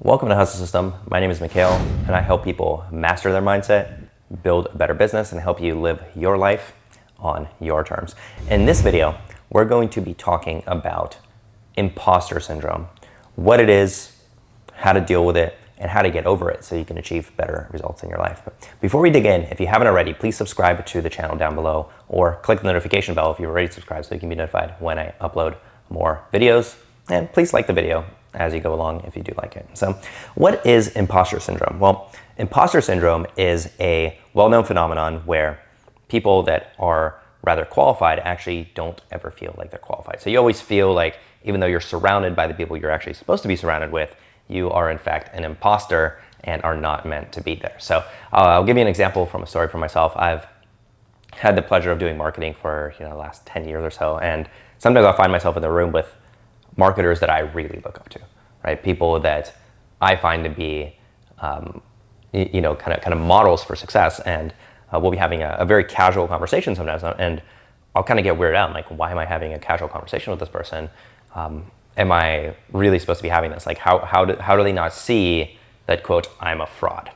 Welcome to Hustle System. My name is Mikhail, and I help people master their mindset, build a better business, and help you live your life on your terms. In this video, we're going to be talking about imposter syndrome, what it is, how to deal with it, and how to get over it so you can achieve better results in your life. But before we dig in, if you haven't already, please subscribe to the channel down below or click the notification bell if you've already subscribed so you can be notified when I upload more videos. And please like the video as you go along if you do like it. So what is imposter syndrome? Well, imposter syndrome is a well-known phenomenon where people that are rather qualified actually don't ever feel like they're qualified. So you always feel like even though you're surrounded by the people you're actually supposed to be surrounded with, you are in fact an imposter and are not meant to be there. So I'll give you an example from a story from myself. I've had the pleasure of doing marketing for the last 10 years or so, and sometimes I'll find myself in the room with marketers that I really look up to, right? People that I find to be, kind of models for success. And we'll be having a very casual conversation sometimes, and I'll kind of get weirded out. I'm like, why am I having a casual conversation with this person? Am I really supposed to be having this? Like, how do they not see that, quote, I'm a fraud,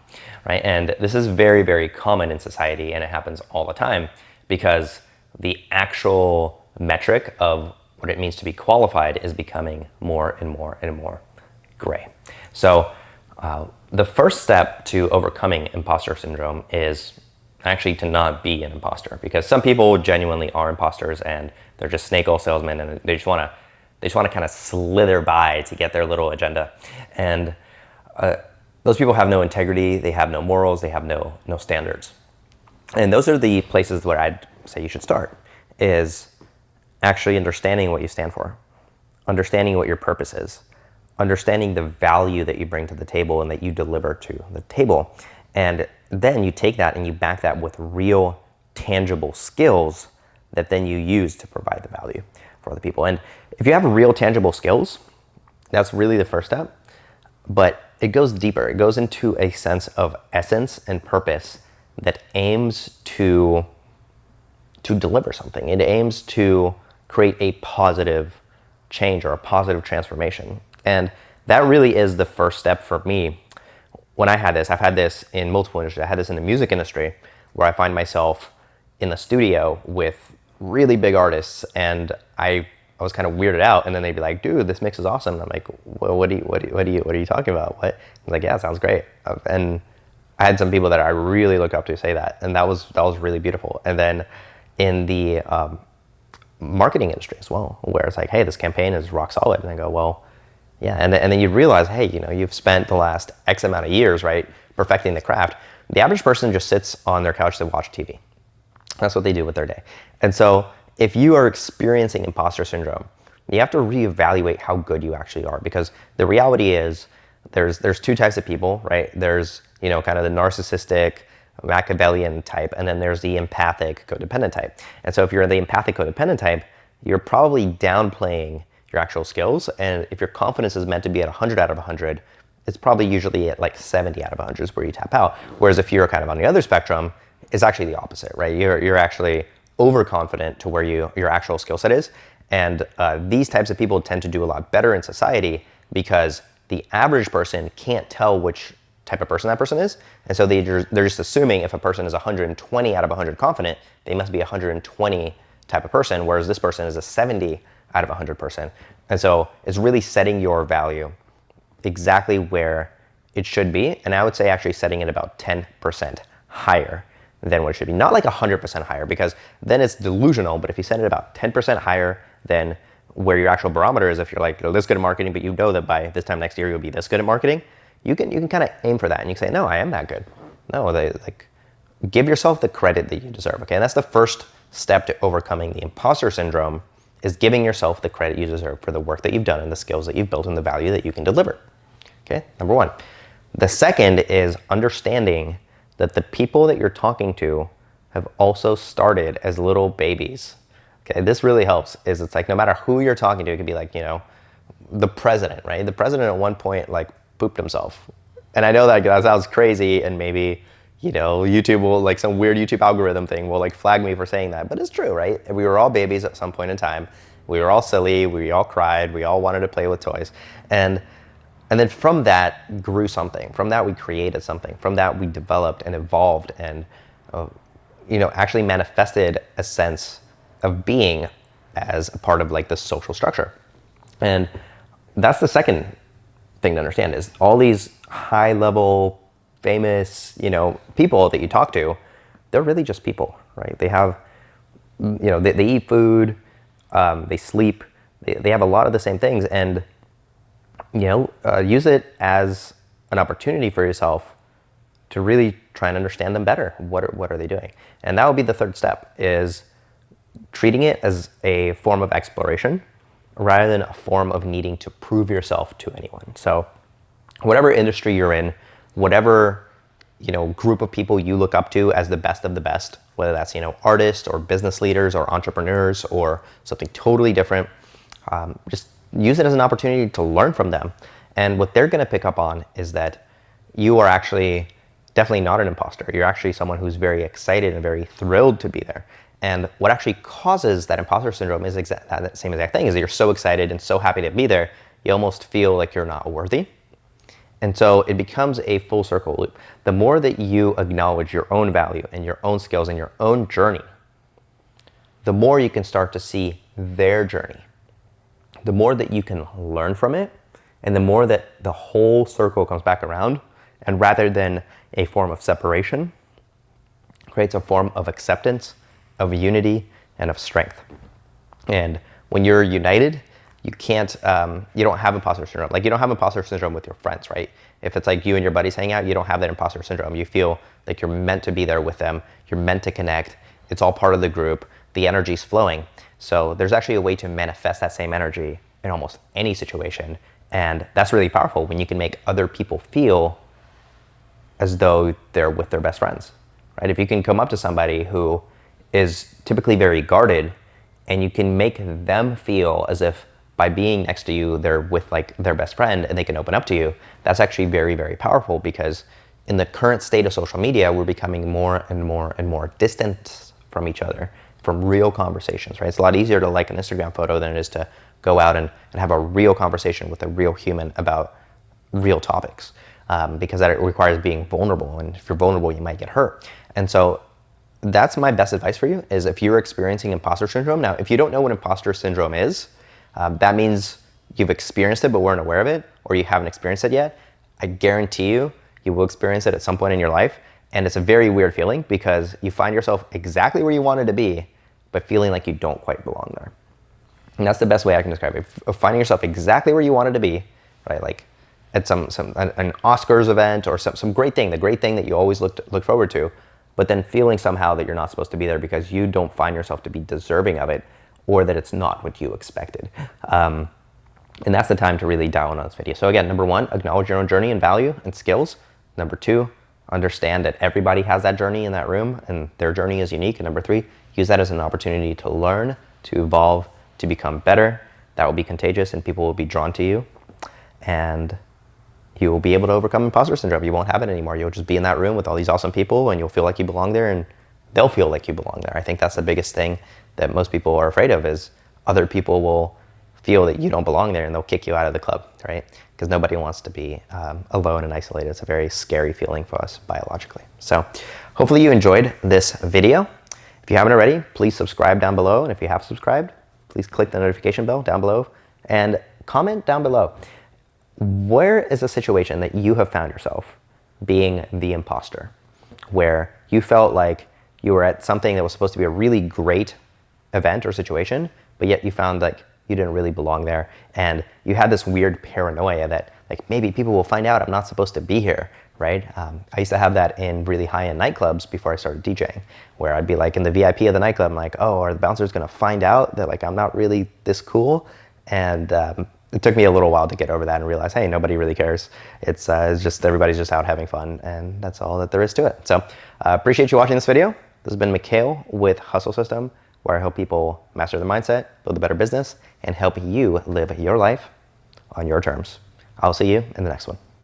right? And this is very, very common in society, and it happens all the time because the actual metric of what it means to be qualified is becoming more and more and more gray. So the first step to overcoming imposter syndrome is actually to not be an imposter, because some people genuinely are imposters and they're just snake oil salesmen, and they just want to kind of slither by to get their little agenda. And those people have no integrity, they have no morals, they have no standards. And those are the places where I'd say you should start, is actually understanding what you stand for, understanding what your purpose is, understanding the value that you bring to the table and that you deliver to the table. And then you take that and you back that with real, tangible skills that then you use to provide the value for other people. And if you have real, tangible skills, that's really the first step. But it goes deeper. It goes into a sense of essence and purpose that aims to deliver something. It aims to create a positive change or a positive transformation. And that really is the first step for me. When I had this, I've had this in multiple industries. I had this in the music industry where I find myself in the studio with really big artists, and I was kind of weirded out, and then they'd be like, dude, this mix is awesome. And I'm like, well, what are you talking about? What? I'm like, yeah, it sounds great. And I had some people that I really look up to say that, and that was really beautiful. And then in the marketing industry as well, where it's like, hey, this campaign is rock solid. And I go, well, yeah. And then you realize, hey, you've spent the last X amount of years, right, perfecting the craft. The average person just sits on their couch to watch TV. That's what they do with their day. And so if you are experiencing imposter syndrome, you have to reevaluate how good you actually are, because the reality is there's two types of people, right? There's, kind of the narcissistic, Machiavellian type, and then there's the empathic codependent type. And so if you're the empathic codependent type, you're probably downplaying your actual skills. And if your confidence is meant to be at 100 out of 100, it's probably usually at like 70 out of 100 is where you tap out. Whereas if you're kind of on the other spectrum, it's actually the opposite, right? You're actually overconfident to where your actual skill set is. And these types of people tend to do a lot better in society because the average person can't tell which type of person that person is. And so they're just assuming if a person is 120 out of 100 confident, they must be 120 type of person, whereas this person is a 70 out of 100 person. And so it's really setting your value exactly where it should be. And I would say actually setting it about 10% higher than what it should be. Not like 100% higher, because then it's delusional. But if you set it about 10% higher than where your actual barometer is, if you're like, this good at marketing, but you know that by this time next year, you'll be this good at marketing, you can kind of aim for that, and you can say, no, I am that good. No, give yourself the credit that you deserve, okay? And that's the first step to overcoming the imposter syndrome, is giving yourself the credit you deserve for the work that you've done and the skills that you've built and the value that you can deliver, okay? Number one. The second is understanding that the people that you're talking to have also started as little babies, okay? This really helps, is it's like no matter who you're talking to, it could be like, the president, right? The president at one point, pooped himself. And I know that sounds crazy, and maybe, YouTube will, some weird YouTube algorithm thing will flag me for saying that, but it's true, right? We were all babies at some point in time. We were all silly, we all cried, we all wanted to play with toys. And And then from that grew something. From that we created something. From that we developed and evolved and actually manifested a sense of being as a part of like the social structure. And that's the second thing to understand is all these high level famous people that you talk to, they're really just people, right? They have they eat food, they sleep, they have a lot of the same things, and use it as an opportunity for yourself to really try and understand them better. What are they doing? And that would be the third step, is treating it as a form of exploration rather than a form of needing to prove yourself to anyone. So whatever industry you're in, whatever group of people you look up to as the best of the best, whether that's artists or business leaders or entrepreneurs or something totally different, just use it as an opportunity to learn from them. And what they're going to pick up on is that you are actually definitely not an imposter. You're actually someone who's very excited and very thrilled to be there. And what actually causes that imposter syndrome is that same exact thing, is that you're so excited and so happy to be there, you almost feel like you're not worthy. And so it becomes a full circle loop. The more that you acknowledge your own value and your own skills and your own journey, the more you can start to see their journey. The more that you can learn from it, and the more that the whole circle comes back around, and rather than a form of separation, creates a form of acceptance, of unity, and of strength. And when you're united, you can't, you don't have imposter syndrome. Like, you don't have imposter syndrome with your friends, right? If it's like you and your buddies hang out, you don't have that imposter syndrome. You feel like you're meant to be there with them. You're meant to connect. It's all part of the group. The energy's flowing. So there's actually a way to manifest that same energy in almost any situation. And that's really powerful when you can make other people feel as though they're with their best friends, right? If you can come up to somebody who is typically very guarded, and you can make them feel as if by being next to you, they're with like their best friend and they can open up to you, that's actually very, very powerful, because in the current state of social media, we're becoming more and more and more distant from each other, from real conversations, right? It's a lot easier to like an Instagram photo than it is to go out and have a real conversation with a real human about real topics, because that requires being vulnerable. And if you're vulnerable, you might get hurt. And so that's my best advice for you, is if you're experiencing imposter syndrome. Now, if you don't know what imposter syndrome is, that means you've experienced it but weren't aware of it, or you haven't experienced it yet. I guarantee you will experience it at some point in your life. And it's a very weird feeling, because you find yourself exactly where you wanted to be, but feeling like you don't quite belong there. And that's the best way I can describe it. Finding yourself exactly where you wanted to be, right? Like at an Oscars event or some great thing, the great thing that you always look forward to, but then feeling somehow that you're not supposed to be there because you don't find yourself to be deserving of it, or that it's not what you expected. And that's the time to really dial in on this video. So again, number one, acknowledge your own journey and value and skills. Number two, understand that everybody has that journey in that room and their journey is unique. And number three, use that as an opportunity to learn, to evolve, to become better. That will be contagious and people will be drawn to you. And you will be able to overcome imposter syndrome. You won't have it anymore. You'll just be in that room with all these awesome people and you'll feel like you belong there, and they'll feel like you belong there. I think that's the biggest thing that most people are afraid of, is other people will feel that you don't belong there and they'll kick you out of the club, right? Because nobody wants to be alone and isolated. It's a very scary feeling for us biologically. So hopefully you enjoyed this video. If you haven't already, please subscribe down below. And if you have subscribed, please click the notification bell down below and comment down below. Where is a situation that you have found yourself being the imposter, where you felt like you were at something that was supposed to be a really great event or situation, but yet you found like you didn't really belong there, and you had this weird paranoia that like maybe people will find out I'm not supposed to be here, right? I used to have that in really high-end nightclubs before I started DJing, where I'd be like in the VIP of the nightclub, I'm like, oh, are the bouncers gonna find out that like I'm not really this cool? And it took me a little while to get over that and realize, hey, nobody really cares. It's just everybody's just out having fun, and that's all that there is to it. So appreciate you watching this video. This has been Mikhail with Hustle System, where I help people master their mindset, build a better business, and help you live your life on your terms. I'll see you in the next one.